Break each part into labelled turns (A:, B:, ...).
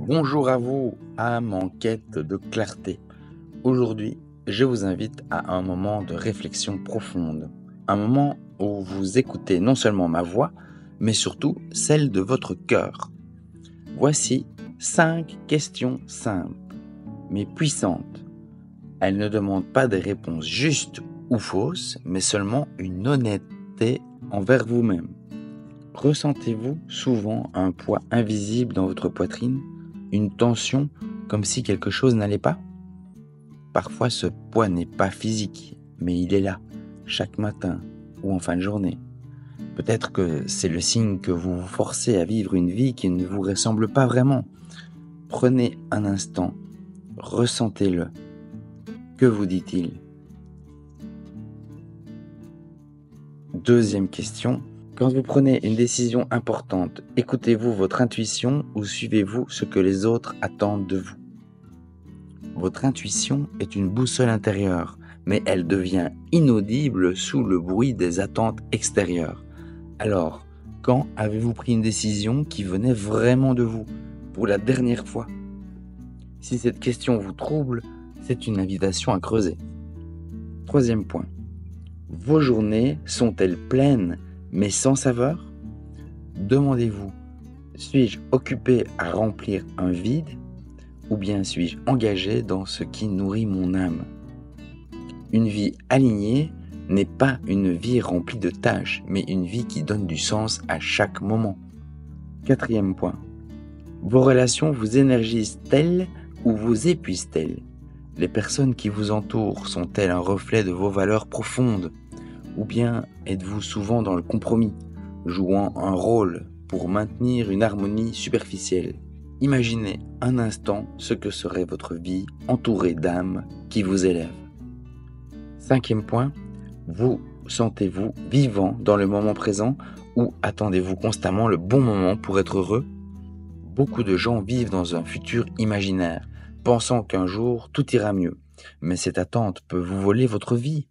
A: Bonjour à vous, âme en quête de clarté. Aujourd'hui, je vous invite à un moment de réflexion profonde. Un moment où vous écoutez non seulement ma voix, mais surtout celle de votre cœur. Voici 5 questions simples, mais puissantes. Elles ne demandent pas des réponses justes ou fausses, mais seulement une honnêteté envers vous-même. Ressentez-vous souvent un poids invisible dans votre poitrine, une tension comme si quelque chose n'allait pas? Parfois ce poids n'est pas physique, mais il est là, chaque matin ou en fin de journée. Peut-être que c'est le signe que vous vous forcez à vivre une vie qui ne vous ressemble pas vraiment. Prenez un instant, ressentez-le. Que vous dit-il? Deuxième question. Quand vous prenez une décision importante, écoutez-vous votre intuition ou suivez-vous ce que les autres attendent de vous? Votre intuition est une boussole intérieure, mais elle devient inaudible sous le bruit des attentes extérieures. Alors, quand avez-vous pris une décision qui venait vraiment de vous, pour la dernière fois? Si cette question vous trouble, c'est une invitation à creuser. Troisième point. Vos journées sont-elles pleines mais sans saveur? Demandez-vous, suis-je occupé à remplir un vide ou bien suis-je engagé dans ce qui nourrit mon âme? Une vie alignée n'est pas une vie remplie de tâches, mais une vie qui donne du sens à chaque moment. Quatrième point. Vos relations vous énergisent-elles ou vous épuisent-elles? Les personnes qui vous entourent sont-elles un reflet de vos valeurs profondes? Ou bien êtes-vous souvent dans le compromis, jouant un rôle pour maintenir une harmonie superficielle? Imaginez un instant ce que serait votre vie entourée d'âmes qui vous élèvent. Cinquième point, vous sentez-vous vivant dans le moment présent ou attendez-vous constamment le bon moment pour être heureux? Beaucoup de gens vivent dans un futur imaginaire, pensant qu'un jour tout ira mieux. Mais cette attente peut vous voler votre vie.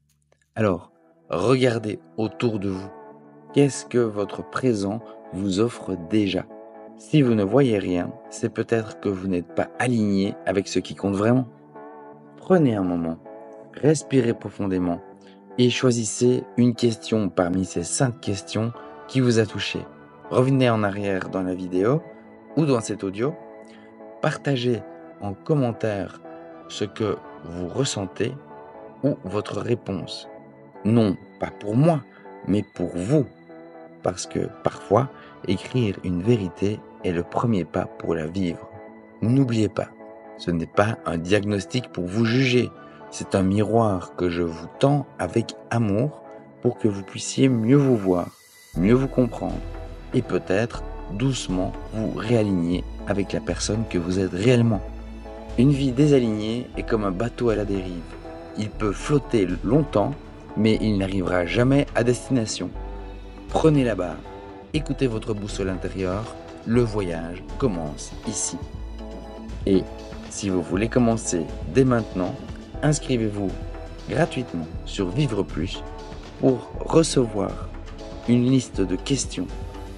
A: Alors, regardez autour de vous. Qu'est-ce que votre présent vous offre déjà? Si vous ne voyez rien, c'est peut-être que vous n'êtes pas aligné avec ce qui compte vraiment. Prenez un moment, respirez profondément et choisissez une question parmi ces 5 questions qui vous a touché. Revenez en arrière dans la vidéo ou dans cet audio. Partagez en commentaire ce que vous ressentez ou votre réponse. Non, pas pour moi, mais pour vous. Parce que parfois, écrire une vérité est le premier pas pour la vivre. N'oubliez pas, ce n'est pas un diagnostic pour vous juger, c'est un miroir que je vous tends avec amour pour que vous puissiez mieux vous voir, mieux vous comprendre et peut-être doucement vous réaligner avec la personne que vous êtes réellement. Une vie désalignée est comme un bateau à la dérive. Il peut flotter longtemps, mais il n'arrivera jamais à destination. Prenez la barre, écoutez votre boussole intérieure, le voyage commence ici. Et si vous voulez commencer dès maintenant, inscrivez-vous gratuitement sur Vivre Plus pour recevoir une liste de questions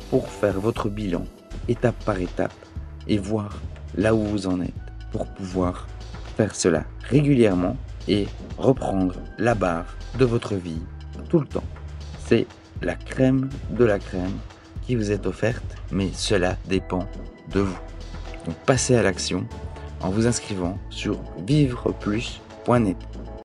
A: pour faire votre bilan étape par étape et voir là où vous en êtes pour pouvoir faire cela régulièrement et reprendre la barre de votre vie tout le temps. C'est la crème de la crème qui vous est offerte, mais cela dépend de vous. Donc passez à l'action en vous inscrivant sur vivreplus.net.